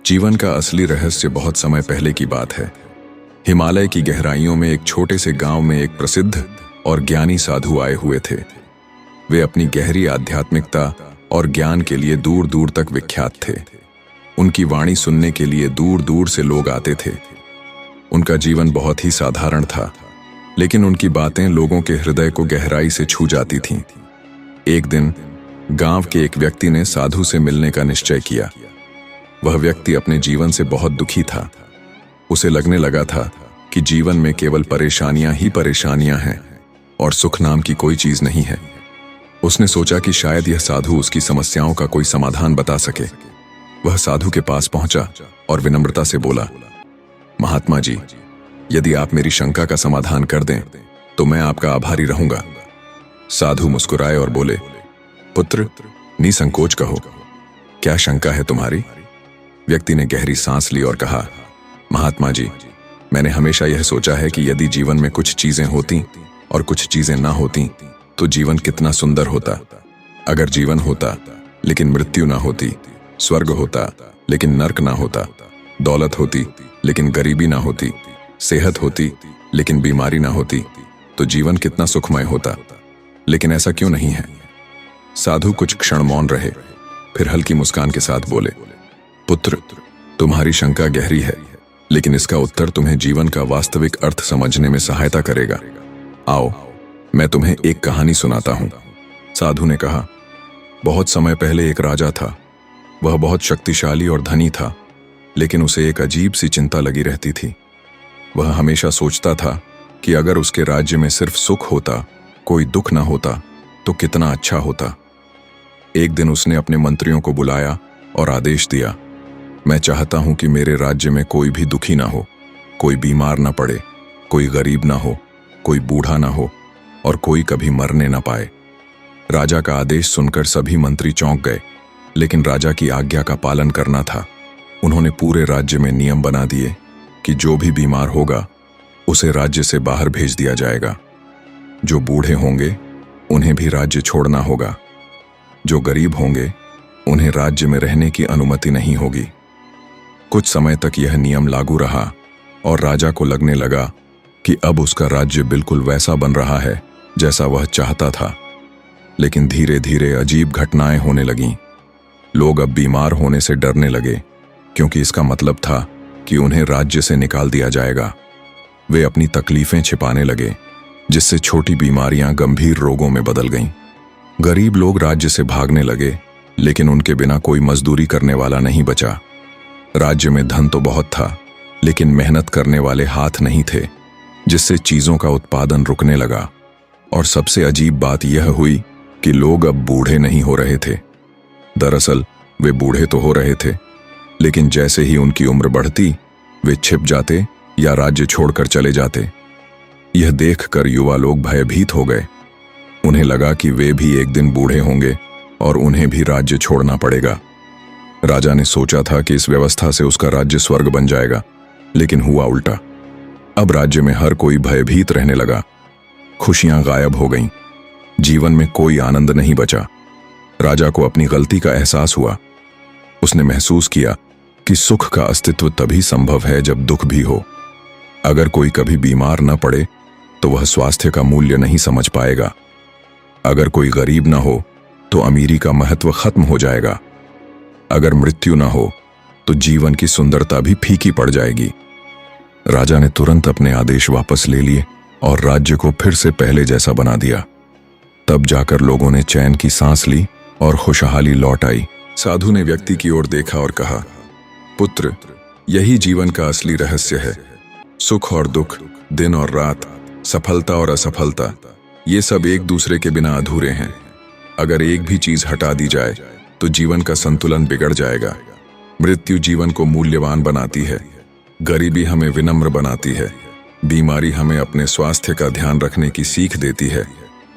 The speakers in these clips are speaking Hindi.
जीवन का असली रहस्य बहुत समय पहले की बात है। हिमालय की गहराइयों में एक छोटे से गांव में एक प्रसिद्ध और ज्ञानी साधु आए हुए थे। वे अपनी गहरी आध्यात्मिकता और ज्ञान के लिए दूर दूर तक विख्यात थे। उनकी वाणी सुनने के लिए दूर दूर से लोग आते थे। उनका जीवन बहुत ही साधारण था, लेकिन उनकी बातें लोगों के हृदय को गहराई से छू जाती थीं। एक दिन गांव के एक व्यक्ति ने साधु से मिलने का निश्चय किया। वह व्यक्ति अपने जीवन से बहुत दुखी था। उसे लगने लगा था कि जीवन में केवल परेशानियां ही परेशानियां हैं और सुख नाम की कोई चीज नहीं है। उसने सोचा कि शायद यह साधु उसकी समस्याओं का कोई समाधान बता सके। वह साधु के पास पहुंचा और विनम्रता से बोला, महात्मा जी, यदि आप मेरी शंका का समाधान कर दें तो मैं आपका आभारी रहूंगा। साधु मुस्कुराए और बोले, पुत्र, निसंकोच कहो, क्या शंका है तुम्हारी? व्यक्ति ने गहरी सांस ली और कहा, महात्मा जी, मैंने हमेशा यह सोचा है कि यदि जीवन में कुछ चीजें होती और कुछ चीजें ना होती तो जीवन कितना सुंदर होता। अगर जीवन होता लेकिन मृत्यु ना होती, स्वर्ग होता लेकिन नर्क ना होता, दौलत होती लेकिन गरीबी ना होती, सेहत होती लेकिन बीमारी ना होती, तो जीवन कितना सुखमय होता। लेकिन ऐसा क्यों नहीं है? साधु कुछ क्षण मौन रहे, फिर हल्की मुस्कान के साथ बोले, पुत्र, तुम्हारी शंका गहरी है, लेकिन इसका उत्तर तुम्हें जीवन का वास्तविक अर्थ समझने में सहायता करेगा। आओ, मैं तुम्हें एक कहानी सुनाता हूं। साधु ने कहा, बहुत समय पहले एक राजा था। वह बहुत शक्तिशाली और धनी था, लेकिन उसे एक अजीब सी चिंता लगी रहती थी। वह हमेशा सोचता था कि अगर उसके राज्य में सिर्फ सुख होता, कोई दुख ना होता, तो कितना अच्छा होता। एक दिन उसने अपने मंत्रियों को बुलाया और आदेश दिया, मैं चाहता हूं कि मेरे राज्य में कोई भी दुखी ना हो, कोई बीमार ना पड़े, कोई गरीब ना हो, कोई बूढ़ा ना हो और कोई कभी मरने ना पाए। राजा का आदेश सुनकर सभी मंत्री चौंक गए, लेकिन राजा की आज्ञा का पालन करना था। उन्होंने पूरे राज्य में नियम बना दिए कि जो भी बीमार होगा उसे राज्य से बाहर भेज दिया जाएगा। जो बूढ़े होंगे उन्हें भी राज्य छोड़ना होगा। जो गरीब होंगे उन्हें राज्य में रहने की अनुमति नहीं होगी। कुछ समय तक यह नियम लागू रहा और राजा को लगने लगा कि अब उसका राज्य बिल्कुल वैसा बन रहा है जैसा वह चाहता था। लेकिन धीरे धीरे अजीब घटनाएं होने लगीं। लोग अब बीमार होने से डरने लगे, क्योंकि इसका मतलब था कि उन्हें राज्य से निकाल दिया जाएगा। वे अपनी तकलीफें छिपाने लगे, जिससे छोटी बीमारियां गंभीर रोगों में बदल गईं। गरीब लोग राज्य से भागने लगे, लेकिन उनके बिना कोई मजदूरी करने वाला नहीं बचा। राज्य में धन तो बहुत था, लेकिन मेहनत करने वाले हाथ नहीं थे, जिससे चीजों का उत्पादन रुकने लगा। और सबसे अजीब बात यह हुई कि लोग अब बूढ़े नहीं हो रहे थे। दरअसल वे बूढ़े तो हो रहे थे, लेकिन जैसे ही उनकी उम्र बढ़ती, वे छिप जाते या राज्य छोड़कर चले जाते। यह देखकर युवा लोग भयभीत हो गए। उन्हें लगा कि वे भी एक दिन बूढ़े होंगे और उन्हें भी राज्य छोड़ना पड़ेगा। राजा ने सोचा था कि इस व्यवस्था से उसका राज्य स्वर्ग बन जाएगा, लेकिन हुआ उल्टा। अब राज्य में हर कोई भयभीत रहने लगा। खुशियां गायब हो गईं। जीवन में कोई आनंद नहीं बचा। राजा को अपनी गलती का एहसास हुआ। उसने महसूस किया कि सुख का अस्तित्व तभी संभव है जब दुख भी हो। अगर कोई कभी बीमार न पड़े तो वह स्वास्थ्य का मूल्य नहीं समझ पाएगा। अगर कोई गरीब ना हो तो अमीरी का महत्व खत्म हो जाएगा। अगर मृत्यु ना हो तो जीवन की सुंदरता भी फीकी पड़ जाएगी। राजा ने तुरंत अपने आदेश वापस ले लिए और राज्य को फिर से पहले जैसा बना दिया। तब जाकर लोगों ने चैन की सांस ली और खुशहाली लौट आई। साधु ने व्यक्ति की ओर देखा और कहा, पुत्र, यही जीवन का असली रहस्य है। सुख और दुख, दिन और रात, सफलता और असफलता, ये सब एक दूसरे के बिना अधूरे हैं। अगर एक भी चीज हटा दी जाए तो जीवन का संतुलन बिगड़ जाएगा। मृत्यु जीवन को मूल्यवान बनाती है, गरीबी हमें विनम्र बनाती है, बीमारी हमें अपने स्वास्थ्य का ध्यान रखने की सीख देती है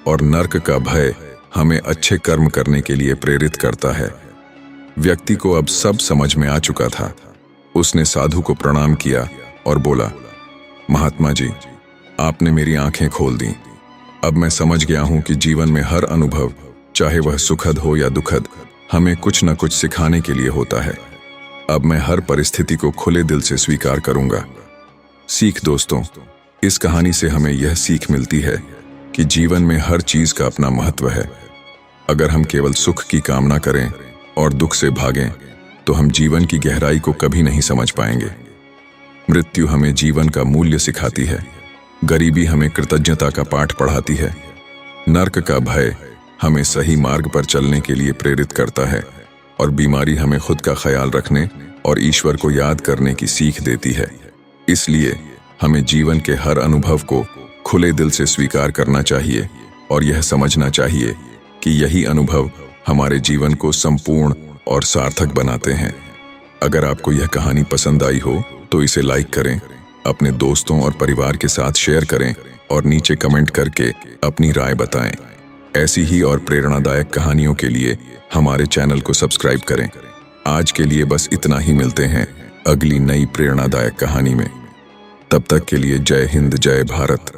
और नर्क का भय हमें अच्छे कर्म करने के लिए प्रेरित करता है। व्यक्ति को अब सब समझ में आ चुका था। उसने साधु को प्रणाम किया और बोला, महात्मा जी, आपने मेरी आंखें खोल दी। अब मैं समझ गया हूं कि जीवन में हर अनुभव, चाहे वह सुखद हो या दुखद, हमें कुछ न कुछ सिखाने के लिए होता है। अब मैं हर परिस्थिति को खुले दिल से स्वीकार करूंगा। सीख दोस्तों, इस कहानी से हमें यह सीख मिलती है कि जीवन में हर चीज का अपना महत्व है। अगर हम केवल सुख की कामना करें और दुख से भागें तो हम जीवन की गहराई को कभी नहीं समझ पाएंगे। मृत्यु हमें जीवन का मूल्य सिखाती है, गरीबी हमें कृतज्ञता का पाठ पढ़ाती है, नर्क का भय हमें सही मार्ग पर चलने के लिए प्रेरित करता है और बीमारी हमें खुद का ख्याल रखने और ईश्वर को याद करने की सीख देती है। इसलिए हमें जीवन के हर अनुभव को खुले दिल से स्वीकार करना चाहिए और यह समझना चाहिए कि यही अनुभव हमारे जीवन को संपूर्ण और सार्थक बनाते हैं। अगर आपको यह कहानी पसंद आई हो तो इसे लाइक करें, अपने दोस्तों और परिवार के साथ शेयर करें और नीचे कमेंट करके अपनी राय बताएं। ऐसी ही और प्रेरणादायक कहानियों के लिए हमारे चैनल को सब्सक्राइब करें। आज के लिए बस इतना ही, मिलते हैं अगली नई प्रेरणादायक कहानी में। तब तक के लिए जय हिंद, जय भारत।